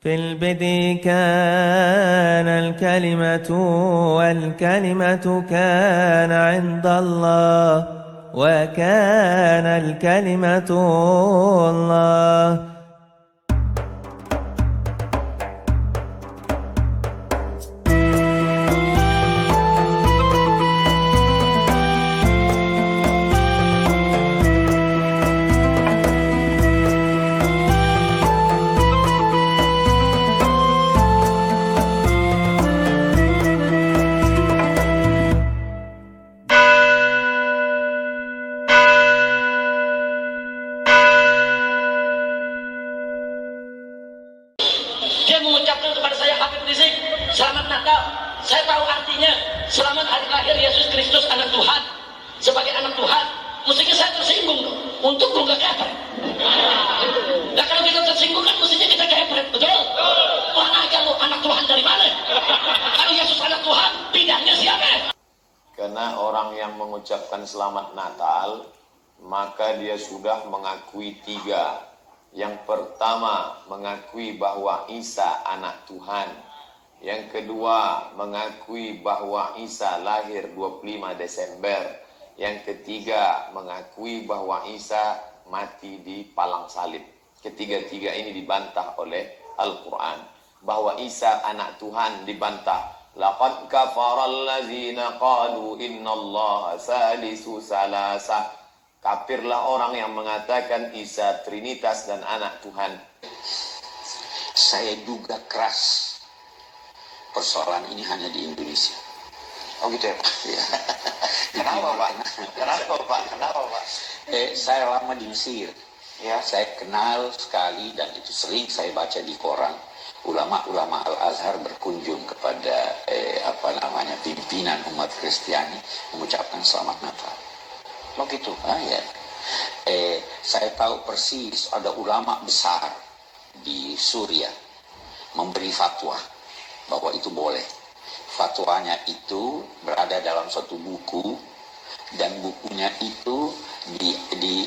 في البدء كان الكلمة والكلمة كان عند الله وكان الكلمة الله. Dia mengucapkan kepada saya, Habib Rizik, selamat Natal. Saya tahu artinya, selamat hari lahir Yesus Kristus anak Tuhan. Sebagai anak Tuhan, mestinya saya tersinggung dong. Untuk gue gak kepret. Nah kalau kita tersinggung kan mestinya kita kepret, betul? Wah aja lo, anak Tuhan dari mana? Kalau Yesus anak Tuhan, bidangnya siapa? Karena orang yang mengucapkan selamat Natal, maka dia sudah mengakui tiga. Yang pertama, mengakui bahwa Isa anak Tuhan. Yang kedua, mengakui bahwa Isa lahir 25 Desember. Yang ketiga, mengakui bahwa Isa mati di palang salib. Ketiga-tiga ini dibantah oleh Al-Quran. Bahwa Isa anak Tuhan dibantah. Laqad kafaral ladzina qalu innallaha salisu salasa. Kafirlah orang yang mengatakan Isa Trinitas dan anak Tuhan. Saya duga keras persoalan ini hanya di Indonesia. Oh gitu ya Pak? Ya. Kenapa Pak? Kenapa Pak? Kenapa Pak? Saya lama di Mesir. Ya. Saya kenal sekali dan itu sering saya baca di koran. Ulama-ulama Al-Azhar berkunjung kepada pimpinan umat Kristiani mengucapkan selamat Natal. Oh gitu? Ya. Saya tahu persis ada ulama besar di Suriah memberi fatwa bahwa itu boleh. Fatwanya itu berada dalam suatu buku dan bukunya itu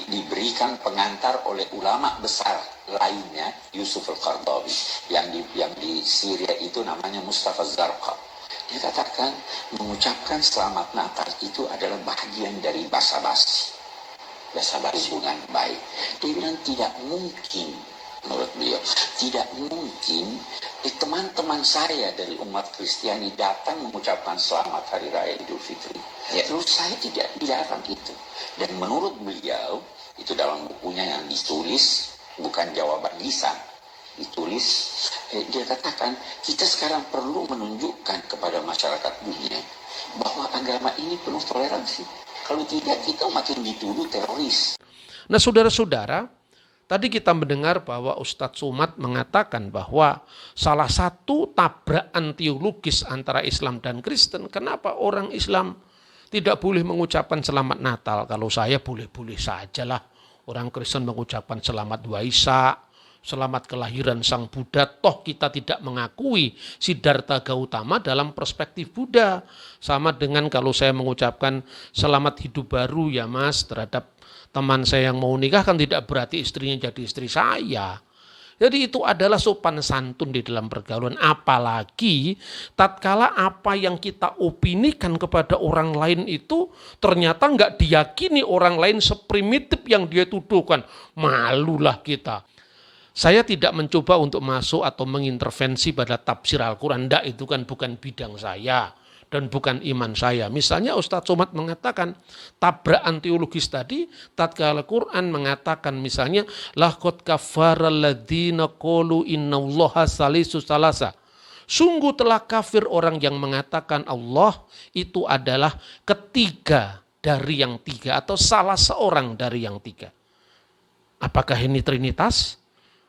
diberikan pengantar oleh ulama besar lainnya, Yusuf Al-Qaradawi, yang di Syria itu namanya Mustafa Zarqa. Dia katakan mengucapkan selamat Natal itu adalah bagian dari basa-basi hubungan baik. Dia bilang tidak mungkin, menurut beliau tidak mungkin teman-teman saya dari umat Kristiani datang mengucapkan selamat Hari Raya Idul Fitri. Terus saya tidak dilarang itu. Dan menurut beliau itu dalam bukunya yang ditulis, bukan jawaban lisan, ditulis, dia katakan kita sekarang perlu menunjukkan kepada masyarakat dunia bahwa agama ini penuh toleransi. Kalau tidak kita makin dituduh teroris. Nah saudara-saudara, tadi kita mendengar bahwa Ustadz Somad mengatakan bahwa salah satu tabrakan teologis antara Islam dan Kristen, kenapa orang Islam tidak boleh mengucapkan selamat Natal? Kalau saya boleh-boleh sajalah. Orang Kristen mengucapkan selamat Waisak, selamat kelahiran Sang Buddha, toh kita tidak mengakui Siddhartha Gautama dalam perspektif Buddha. Sama dengan kalau saya mengucapkan selamat hidup baru ya Mas terhadap teman saya yang mau nikah, kan tidak berarti istrinya jadi istri saya. Jadi itu adalah sopan santun di dalam pergaulan. Apalagi tatkala apa yang kita opinikan kepada orang lain itu ternyata nggak diyakini orang lain seprimitif yang dia tuduhkan. Malulah kita. Saya tidak mencoba untuk masuk atau mengintervensi pada tafsir Al-Quran. Tidak, itu kan bukan bidang saya dan bukan iman saya. Misalnya Ustadz Somad mengatakan tabrakan teologis tadi, tatkala Al-Quran mengatakan misalnya laqad kafara alladziina qalu innallaha salisu salasa. Sungguh telah kafir orang yang mengatakan Allah itu adalah ketiga dari yang tiga atau salah seorang dari yang tiga. Apakah ini Trinitas?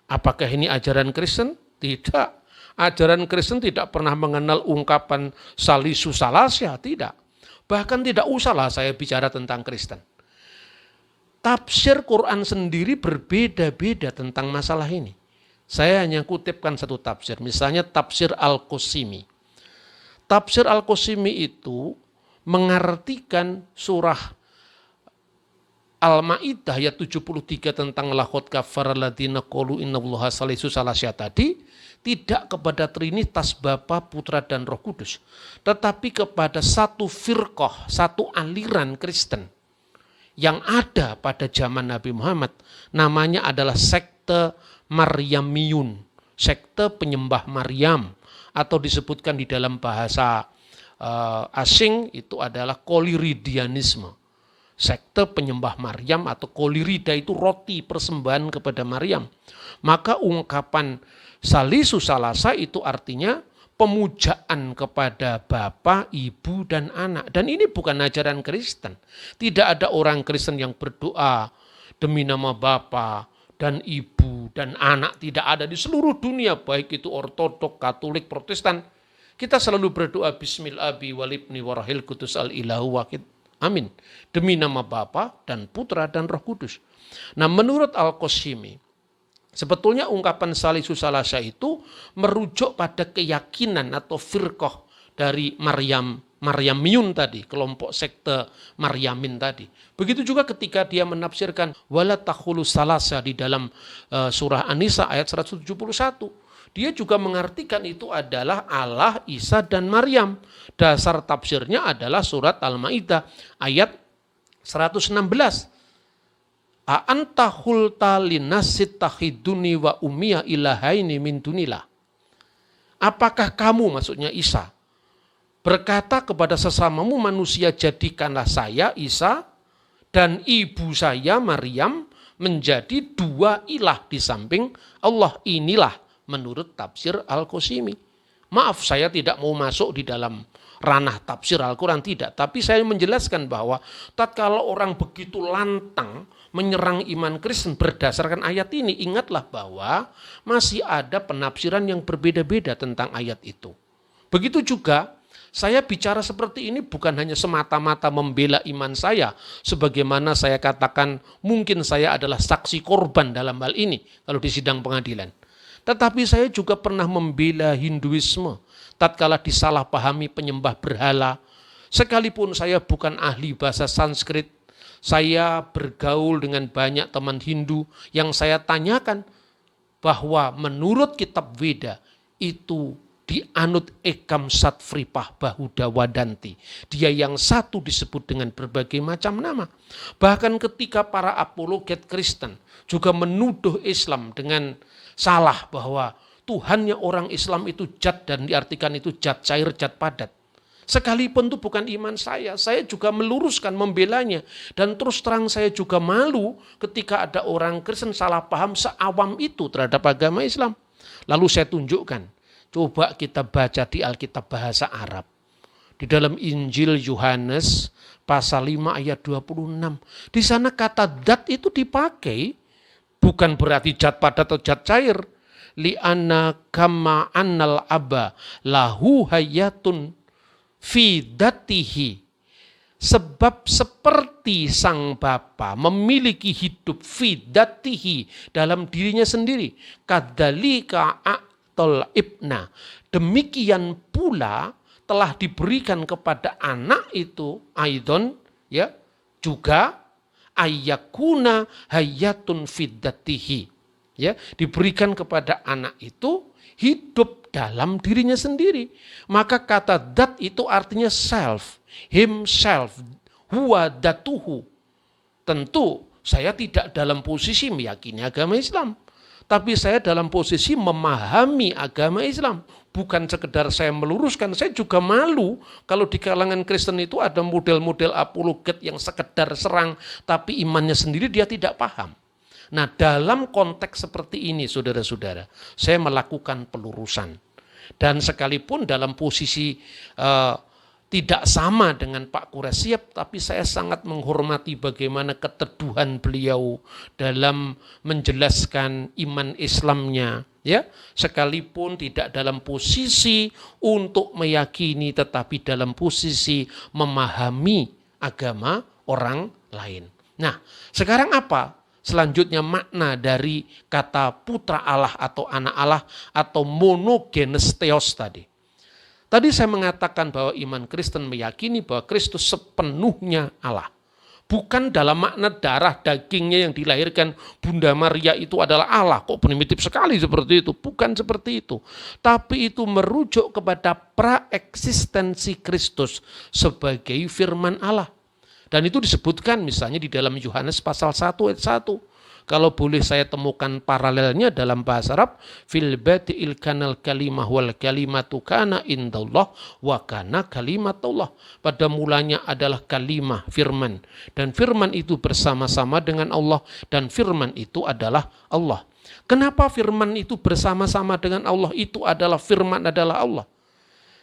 Apakah ini ajaran Kristen? Tidak. Ajaran Kristen tidak pernah mengenal ungkapan salisu salasya, tidak. Bahkan tidak usahlah saya bicara tentang Kristen. Tafsir Quran sendiri berbeda-beda tentang masalah ini. Saya hanya kutipkan satu tafsir, misalnya tafsir Al-Qusimi. Tafsir Al-Qusimi itu mengartikan surah Al-Ma'idah ayat 73 tentang laqad kafara alladziina qalu innallaha salisu salasya tadi tidak kepada Trinitas Bapa, Putra, dan Roh Kudus, tetapi kepada satu firqah, satu aliran Kristen yang ada pada zaman Nabi Muhammad. Namanya adalah sekte Maryamiyun, sekte penyembah Maryam, atau disebutkan di dalam bahasa asing itu adalah koliridianisme. Sekte penyembah Maryam atau kolirida itu roti persembahan kepada Maryam. Maka ungkapan Salisu Salasa itu artinya pemujaan kepada Bapa, Ibu, dan Anak. Dan ini bukan ajaran Kristen. Tidak ada orang Kristen yang berdoa demi nama Bapa dan Ibu dan Anak. Tidak ada di seluruh dunia, baik itu Ortodok, Katolik, Protestan. Kita selalu berdoa Bismillahi walibni warahil kudus al-ilahu wahid. Amin. Demi nama Bapa dan Putra dan Roh Kudus. Nah, menurut Al-Qasimi, sebetulnya ungkapan Salisu Salasa itu merujuk pada keyakinan atau firqah dari Maryamiyun tadi, kelompok sekte Maryamin tadi. Begitu juga ketika dia menafsirkan wala takhulu salasa di dalam surah An-Nisa ayat 171. Dia juga mengartikan itu adalah Allah, Isa, dan Maryam. Dasar tafsirnya adalah surat Al-Maidah ayat 116. A'anta hulta linnasit takhiduni wa ummiya ilahaini min dunillah. Apakah kamu, maksudnya Isa, berkata kepada sesamamu manusia, jadikanlah saya, Isa, dan ibu saya, Maryam, menjadi dua ilah di samping Allah. Inilah menurut tafsir Al-Qasimi. Maaf, saya tidak mau masuk di dalam ranah tafsir Al-Quran, tidak. Tapi saya menjelaskan bahwa tatkala orang begitu lantang menyerang iman Kristen berdasarkan ayat ini, ingatlah bahwa masih ada penafsiran yang berbeda-beda tentang ayat itu. Begitu juga saya bicara seperti ini bukan hanya semata-mata membela iman saya, sebagaimana saya katakan mungkin saya adalah saksi korban dalam hal ini kalau di sidang pengadilan. Tetapi saya juga pernah membela Hinduisme tatkala disalahpahami penyembah berhala. Sekalipun saya bukan ahli bahasa Sanskrit, saya bergaul dengan banyak teman Hindu yang saya tanyakan bahwa menurut kitab Veda itu dianut Ekam Satvripah Bahuda Wadanti. Dia yang satu disebut dengan berbagai macam nama. Bahkan ketika para apologet Kristen juga menuduh Islam dengan salah bahwa Tuhannya orang Islam itu jat dan diartikan itu jat cair, jat padat. Sekalipun itu bukan iman saya juga meluruskan, membelanya. Dan terus terang saya juga malu ketika ada orang Kristen salah paham seawam itu terhadap agama Islam. Lalu saya tunjukkan, coba kita baca di Alkitab bahasa Arab. Di dalam Injil Yohanes pasal 5 ayat 26. Di sana kata dat itu dipakai, bukan berarti jat padat atau jat cair. Li'anna kama annal abba lahu hayatun fi datihi. Sebab seperti sang bapa memiliki hidup fi datihi dalam dirinya sendiri. Kadzalika a'tal ibna. Demikian pula telah diberikan kepada anak itu aidon, ya, juga ayyakuna hayatun fiddatihi, ya, diberikan kepada anak itu hidup dalam dirinya sendiri. Maka kata dat itu artinya self, himself, huwa datuhu. Tentu saya tidak dalam posisi meyakini agama Islam, tapi saya dalam posisi memahami agama Islam. Bukan sekedar saya meluruskan, saya juga malu kalau di kalangan Kristen itu ada model-model apologet yang sekedar serang, tapi imannya sendiri dia tidak paham. Nah, dalam konteks seperti ini, saudara-saudara, saya melakukan pelurusan. Dan sekalipun dalam posisi tidak sama dengan Pak Quraisyab, tapi saya sangat menghormati bagaimana keteduhan beliau dalam menjelaskan iman Islamnya. Ya, sekalipun tidak dalam posisi untuk meyakini, tetapi dalam posisi memahami agama orang lain. Nah, sekarang apa selanjutnya makna dari kata putra Allah atau anak Allah atau monogenes theos tadi? Tadi saya mengatakan bahwa iman Kristen meyakini bahwa Kristus sepenuhnya Allah. Bukan dalam makna darah dagingnya yang dilahirkan Bunda Maria itu adalah Allah. Kok primitif sekali seperti itu? Bukan seperti itu. Tapi itu merujuk kepada praeksistensi Kristus sebagai firman Allah. Dan itu disebutkan misalnya di dalam Yohanes pasal 1 ayat 1. Kalau boleh saya temukan paralelnya dalam bahasa Arab, fil badi'il kanal kalimah wal kalimatu kana indallah wa kana kalimatullah. Pada mulanya adalah kalimah, firman, dan firman itu bersama-sama dengan Allah, dan firman itu adalah Allah. Kenapa firman itu bersama-sama dengan Allah? Itu adalah firman adalah Allah.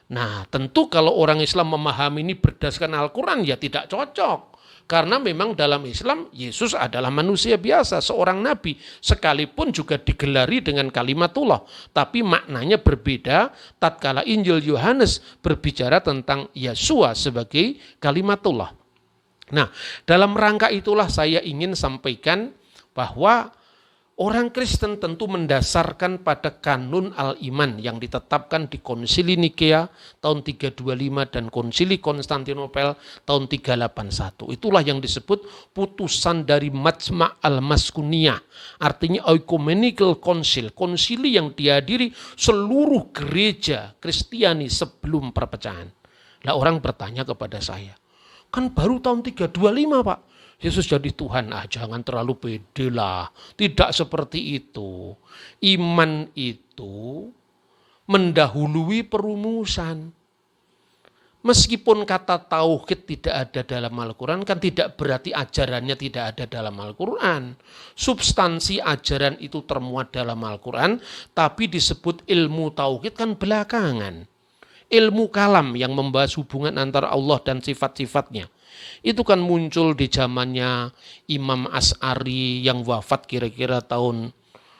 Nah, tentu kalau orang Islam memahami ini berdasarkan Al-Quran ya tidak cocok. Karena memang dalam Islam Yesus adalah manusia biasa, seorang nabi, sekalipun juga digelari dengan kalimatullah. Tapi maknanya berbeda tatkala Injil Yohanes berbicara tentang Yesua sebagai kalimatullah. Nah, dalam rangka itulah saya ingin sampaikan bahwa orang Kristen tentu mendasarkan pada kanun al-iman yang ditetapkan di Konsili Nikea tahun 325 dan Konsili Konstantinopel tahun 381. Itulah yang disebut putusan dari Majma' al-Maskuniyah. Artinya Ecumenical Council, konsili yang dihadiri seluruh gereja Kristiani sebelum perpecahan. Lah orang bertanya kepada saya, kan baru tahun 325 Pak. Yesus jadi Tuhan, jangan terlalu pede lah. Tidak seperti itu. Iman itu mendahului perumusan. Meskipun kata tauhid tidak ada dalam Al-Quran, kan tidak berarti ajarannya tidak ada dalam Al-Quran. Substansi ajaran itu termuat dalam Al-Quran, tapi disebut ilmu tauhid kan belakangan. Ilmu kalam yang membahas hubungan antara Allah dan sifat-sifatnya. Itu kan muncul di zamannya Imam Asy'ari yang wafat kira-kira tahun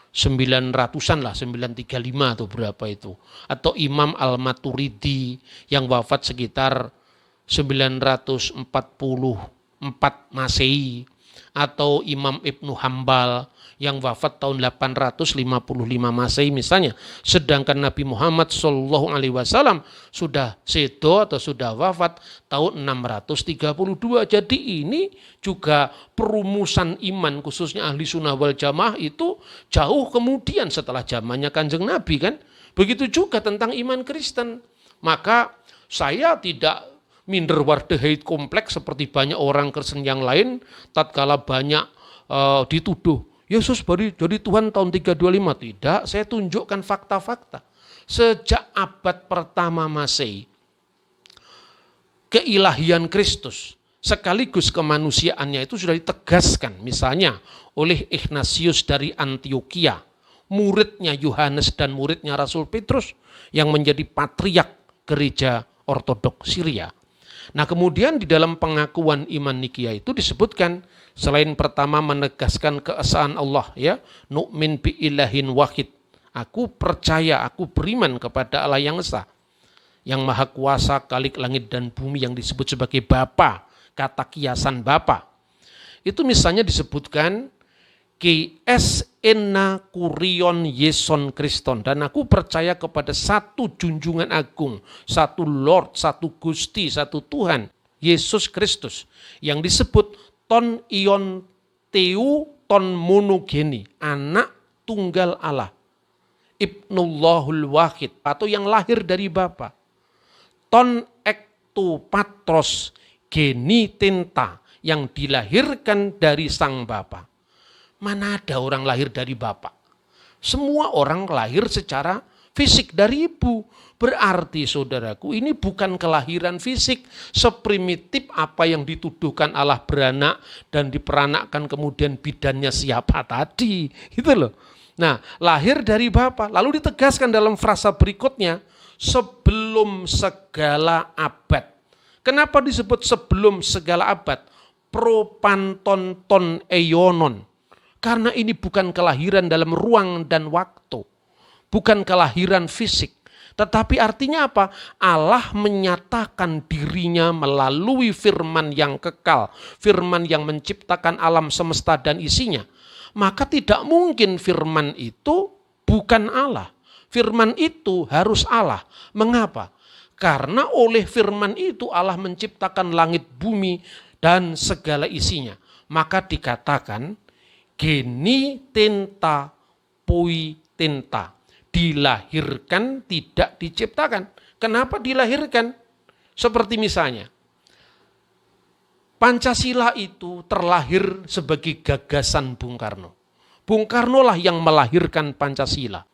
900-an lah, 935 atau berapa itu. Atau Imam Al-Maturidi yang wafat sekitar 944 Masehi. Atau Imam Ibnu Hambal yang wafat tahun 855 Masehi misalnya. Sedangkan Nabi Muhammad SAW sudah sedo atau sudah wafat tahun 632. Jadi ini juga perumusan iman khususnya ahli sunnah wal jamaah itu jauh kemudian setelah zamannya Kanjeng Nabi kan. Begitu juga tentang iman Kristen. Maka saya tidak minder wardahait kompleks seperti banyak orang Kristen yang lain tatkala banyak dituduh Yesus baru jadi Tuhan tahun 325. Tidak, saya tunjukkan fakta-fakta. Sejak abad pertama Masehi, keilahian Kristus sekaligus kemanusiaannya itu sudah ditegaskan. Misalnya oleh Ignatius dari Antioquia, muridnya Yohanes dan muridnya Rasul Petrus yang menjadi patriark gereja Ortodok Syria. Nah kemudian di dalam pengakuan iman Nikea itu disebutkan selain pertama menegaskan keesaan Allah ya, nu'min bi ilahin wahid. Aku percaya, aku beriman kepada Allah yang esa, yang maha kuasa khalik langit dan bumi yang disebut sebagai Bapa, kata kiasan Bapa. Itu misalnya disebutkan ki es enna kurion yeson Kriston, dan aku percaya kepada satu junjungan agung, satu Lord, satu Gusti, satu Tuhan, Yesus Kristus, yang disebut ton ion teu ton monogeni, anak tunggal Allah, Ibnullahul Wahid, atau yang lahir dari Bapa, ton ektu patros geni tenta, yang dilahirkan dari sang Bapa. Mana ada orang lahir dari bapak? Semua orang lahir secara fisik dari ibu. Berarti saudaraku ini bukan kelahiran fisik seprimitif apa yang dituduhkan Allah beranak dan diperanakkan kemudian bidannya siapa tadi. Gitu loh. Nah lahir dari bapak. Lalu ditegaskan dalam frasa berikutnya sebelum segala abad. Kenapa disebut sebelum segala abad? Propanton ton eionon. Karena ini bukan kelahiran dalam ruang dan waktu. Bukan kelahiran fisik. Tetapi artinya apa? Allah menyatakan dirinya melalui firman yang kekal. Firman yang menciptakan alam semesta dan isinya. Maka tidak mungkin firman itu bukan Allah. Firman itu harus Allah. Mengapa? Karena oleh firman itu Allah menciptakan langit bumi dan segala isinya. Maka dikatakan geni tenta pui tenta. Dilahirkan, tidak diciptakan. Kenapa dilahirkan? Seperti misalnya, Pancasila itu terlahir sebagai gagasan Bung Karno. Bung Karno lah yang melahirkan Pancasila.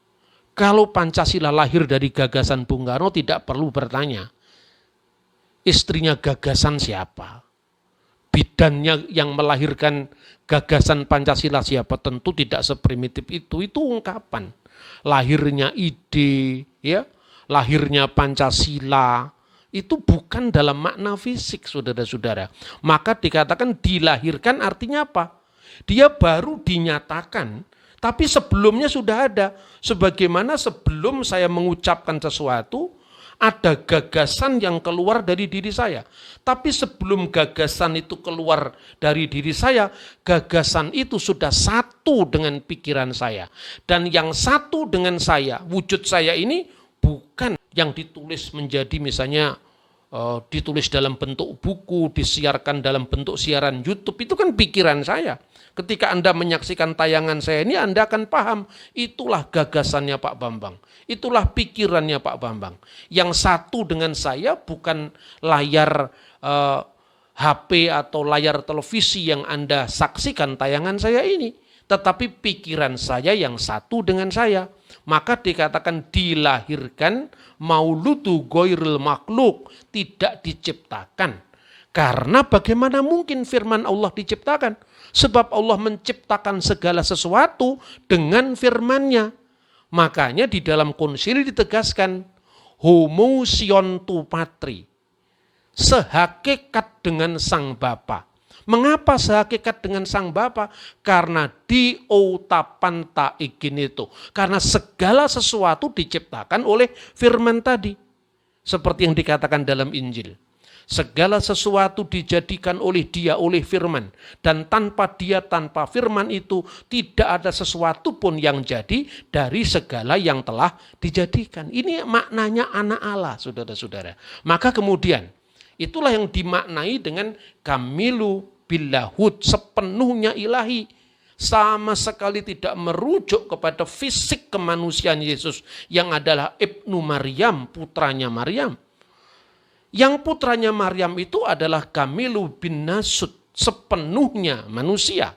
Kalau Pancasila lahir dari gagasan Bung Karno, tidak perlu bertanya, istrinya gagasan siapa? Bidannya yang melahirkan gagasan Pancasila siapa? Tentu tidak seprimitif itu ungkapan. Lahirnya ide, ya, lahirnya Pancasila, itu bukan dalam makna fisik, saudara-saudara. Maka dikatakan dilahirkan artinya apa? Dia baru dinyatakan, tapi sebelumnya sudah ada. Sebagaimana sebelum saya mengucapkan sesuatu, ada gagasan yang keluar dari diri saya. Tapi sebelum gagasan itu keluar dari diri saya, gagasan itu sudah satu dengan pikiran saya. Dan yang satu dengan saya, wujud saya ini bukan yang ditulis menjadi misalnya ditulis dalam bentuk buku, disiarkan dalam bentuk siaran YouTube, itu kan pikiran saya. Ketika Anda menyaksikan tayangan saya ini, Anda akan paham, itulah gagasannya Pak Bambang. Itulah pikirannya Pak Bambang. Yang satu dengan saya bukan layar HP atau layar televisi yang Anda saksikan tayangan saya ini, tetapi pikiran saya yang satu dengan saya. Maka dikatakan dilahirkan mauludu ghairil makhluk, tidak diciptakan. Karena bagaimana mungkin firman Allah diciptakan? Sebab Allah menciptakan segala sesuatu dengan firman-Nya. Makanya di dalam konsili ditegaskan homoousion tu patri, sehakikat dengan sang Bapa. Mengapa sehakikat dengan sang Bapa? Karena diotapanta igin itu. Karena segala sesuatu diciptakan oleh firman tadi. Seperti yang dikatakan dalam Injil. Segala sesuatu dijadikan oleh Dia, oleh firman. Dan tanpa Dia, tanpa firman itu, tidak ada sesuatu pun yang jadi dari segala yang telah dijadikan. Ini maknanya anak Allah, saudara-saudara. Maka kemudian, itulah yang dimaknai dengan kamilu billahud, sepenuhnya ilahi. Sama sekali tidak merujuk kepada fisik kemanusiaan Yesus yang adalah Ibnu Maryam, putranya Maryam. Yang putranya Maryam itu adalah kamilu bin nasud, sepenuhnya manusia.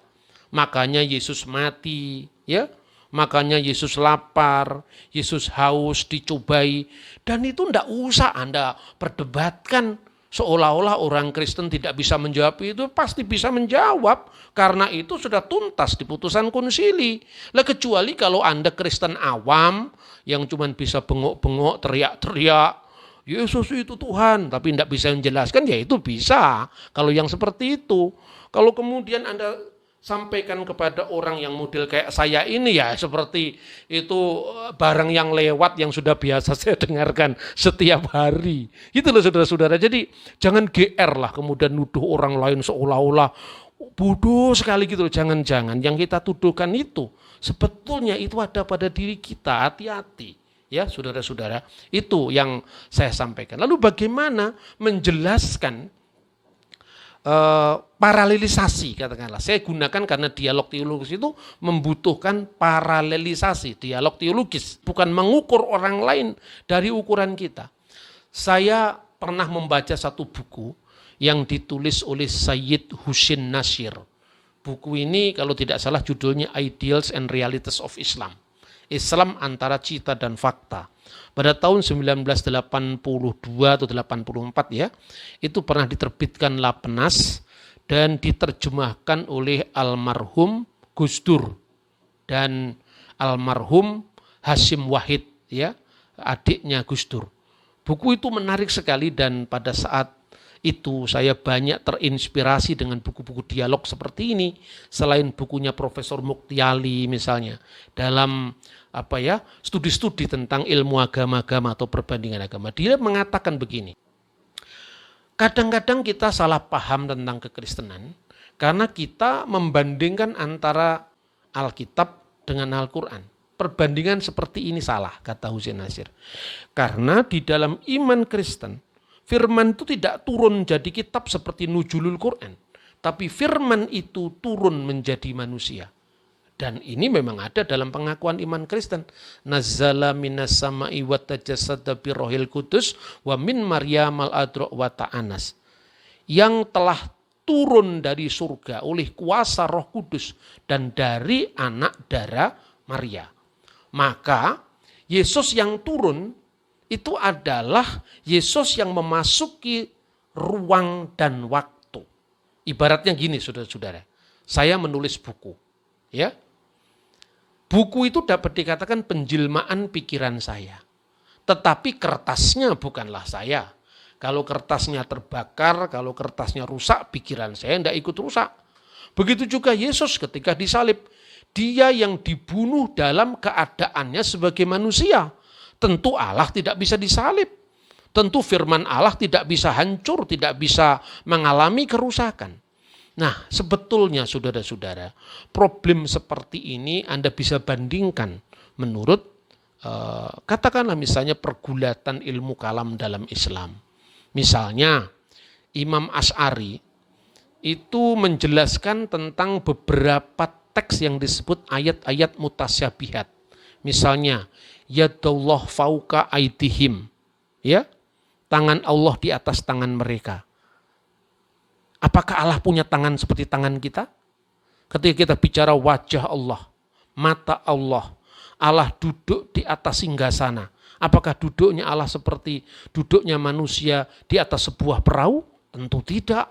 Makanya Yesus mati, ya. Makanya Yesus lapar, Yesus haus, dicobai. Dan itu tidak usah Anda perdebatkan. Seolah-olah orang Kristen tidak bisa menjawab itu, pasti bisa menjawab. Karena itu sudah tuntas di putusan konsili. Lah kecuali kalau Anda Kristen awam, yang cuma bisa bengok-bengok, teriak-teriak, Yesus itu Tuhan, tapi tidak bisa menjelaskan, ya itu bisa. Kalau yang seperti itu, kalau kemudian Anda sampaikan kepada orang yang model kayak saya ini, ya seperti itu barang yang lewat yang sudah biasa saya dengarkan setiap hari. Gitu loh saudara-saudara. Jadi jangan GR lah kemudian nuduh orang lain seolah-olah bodoh sekali gitu loh. Jangan-jangan yang kita tuduhkan itu sebetulnya itu ada pada diri kita. Hati-hati. Ya saudara-saudara, itu yang saya sampaikan. Lalu bagaimana menjelaskan paralelisasi, katakanlah. Saya gunakan karena dialog teologis itu membutuhkan paralelisasi, dialog teologis. Bukan mengukur orang lain dari ukuran kita. Saya pernah membaca satu buku yang ditulis oleh Sayyid Husin Nasir. Buku ini kalau tidak salah judulnya Ideals and Realities of Islam. Islam antara cita dan fakta. Pada tahun 1982 atau 84 ya, itu pernah diterbitkan Lapenas dan diterjemahkan oleh almarhum Gus Dur dan almarhum Hasyim Wahid ya, adiknya Gus Dur. Buku itu menarik sekali dan pada saat itu saya banyak terinspirasi dengan buku-buku dialog seperti ini. Selain bukunya Profesor Muktiali misalnya dalam studi-studi tentang ilmu agama-agama atau perbandingan agama. Dia mengatakan begini. Kadang-kadang kita salah paham tentang kekristenan karena kita membandingkan antara Alkitab dengan Al-Quran. Perbandingan seperti ini salah, kata Husin Nasir. Karena di dalam iman Kristen, Firman itu tidak turun jadi kitab seperti Nuzulul Quran. Tapi firman itu turun menjadi manusia. Dan ini memang ada dalam pengakuan iman Kristen. Nazzala minas sama'i wa tajassada bi rohil kudus wa min Maryam al-adra wa ta'anas. Yang telah turun dari surga oleh kuasa Roh Kudus dan dari anak darah Maria. Maka Yesus yang turun itu adalah Yesus yang memasuki ruang dan waktu. Ibaratnya gini saudara-saudara, saya menulis buku. Ya, buku itu dapat dikatakan penjelmaan pikiran saya. Tetapi kertasnya bukanlah saya. Kalau kertasnya terbakar, kalau kertasnya rusak, pikiran saya tidak ikut rusak. Begitu juga Yesus ketika disalib. Dia yang dibunuh dalam keadaannya sebagai manusia. Tentu Allah tidak bisa disalib. Tentu firman Allah tidak bisa hancur, tidak bisa mengalami kerusakan. Nah, sebetulnya saudara-saudara, problem seperti ini Anda bisa bandingkan menurut katakanlah misalnya pergulatan ilmu kalam dalam Islam. Misalnya Imam Asy'ari itu menjelaskan tentang beberapa teks yang disebut ayat-ayat mutasyabihat. Misalnya yadullah fauqa aidihim, ya, tangan Allah di atas tangan mereka. Apakah Allah punya tangan seperti tangan kita? Ketika kita bicara wajah Allah, mata Allah, Allah duduk di atas singgasana. Apakah duduknya Allah seperti duduknya manusia di atas sebuah perahu? Tentu tidak.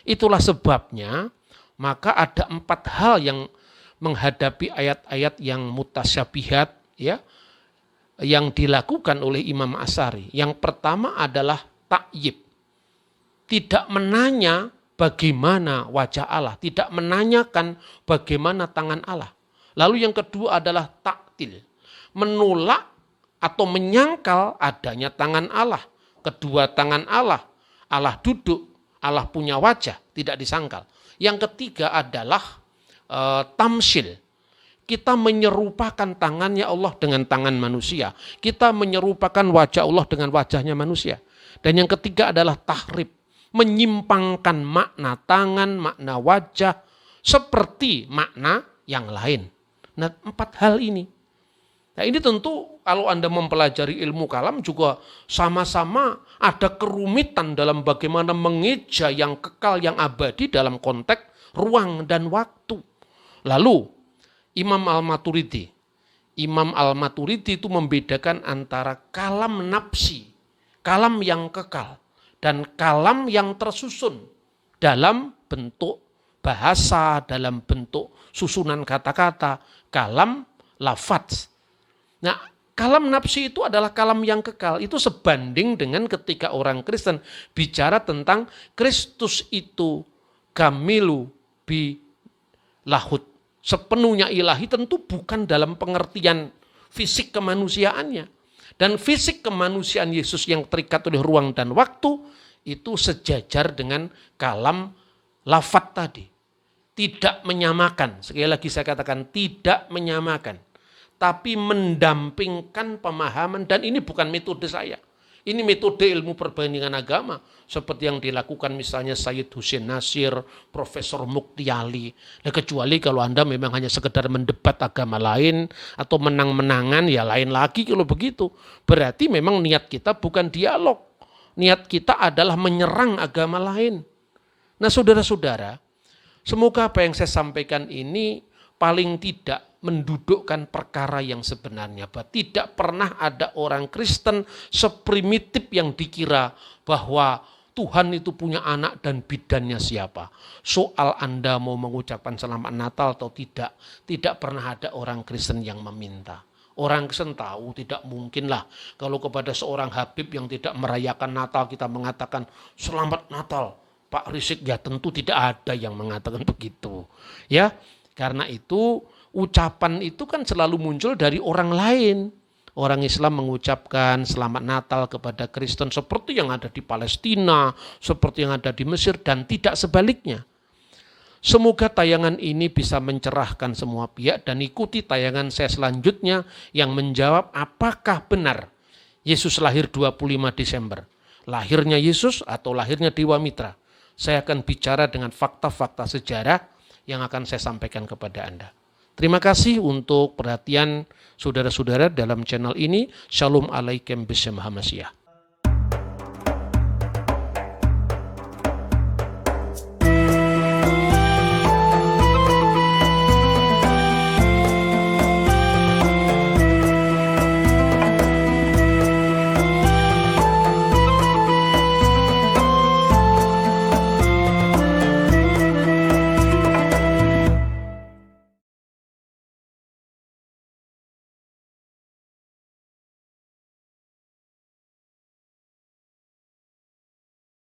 Itulah sebabnya maka ada 4 hal yang menghadapi ayat-ayat yang mutasyabihat, ya, yang dilakukan oleh Imam Asy'ari. Yang pertama adalah ta'yib. Tidak menanya bagaimana wajah Allah, tidak menanyakan bagaimana tangan Allah. Lalu yang kedua adalah taktil, menolak atau menyangkal adanya tangan Allah. Kedua tangan Allah, Allah duduk, Allah punya wajah, tidak disangkal. Yang ketiga adalah tamsil. Kita menyerupakan tangannya Allah dengan tangan manusia. Kita menyerupakan wajah Allah dengan wajahnya manusia. Dan yang ketiga adalah tahrib. Menyimpangkan makna tangan, makna wajah, seperti makna yang lain. Nah, 4 hal ini. Nah, ini tentu kalau Anda mempelajari ilmu kalam juga sama-sama ada kerumitan dalam bagaimana mengeja yang kekal, yang abadi dalam konteks ruang dan waktu. Lalu Imam Al-Maturidi itu membedakan antara kalam nafsi, kalam yang kekal, dan kalam yang tersusun dalam bentuk bahasa, dalam bentuk susunan kata-kata, kalam lafaz. Nah, kalam nafsi itu adalah kalam yang kekal. Itu sebanding dengan ketika orang Kristen bicara tentang Kristus itu kamilu bi lahut. Sepenuhnya ilahi, tentu bukan dalam pengertian fisik kemanusiaannya. Dan fisik kemanusiaan Yesus yang terikat oleh ruang dan waktu itu sejajar dengan kalam lafaz tadi. Tidak menyamakan, sekali lagi saya katakan tidak menyamakan. Tapi mendampingkan pemahaman, dan ini bukan metode saya. Ini metode ilmu perbandingan agama, seperti yang dilakukan misalnya Sayyid Husain Nasir, Profesor Muktiali. Nah, kecuali kalau Anda memang hanya sekedar mendebat agama lain, atau menang-menangan, ya lain lagi kalau begitu. Berarti memang niat kita bukan dialog. Niat kita adalah menyerang agama lain. Nah, saudara-saudara, semoga apa yang saya sampaikan ini paling tidak mendudukkan perkara yang sebenarnya. Bahwa tidak pernah ada orang Kristen seprimitif yang dikira bahwa Tuhan itu punya anak dan bidannya siapa. Soal Anda mau mengucapkan selamat Natal atau tidak pernah ada orang Kristen yang meminta. Orang Kristen tahu tidak mungkinlah kalau kepada seorang Habib yang tidak merayakan Natal kita mengatakan selamat Natal Pak Rizik. Ya tentu tidak ada yang mengatakan begitu. Ya, karena itu ucapan itu kan selalu muncul dari orang lain. Orang Islam mengucapkan selamat Natal kepada Kristen seperti yang ada di Palestina, seperti yang ada di Mesir, dan tidak sebaliknya. Semoga tayangan ini bisa mencerahkan semua pihak, dan ikuti tayangan saya selanjutnya yang menjawab apakah benar Yesus lahir 25 Desember. lahirnya Yesus atau lahirnya Dewa Mitra. Saya akan bicara dengan fakta-fakta sejarah yang akan saya sampaikan kepada Anda. Terima kasih untuk perhatian saudara-saudara dalam channel ini. Shalom alaikum bismillahirrahmanirrahim.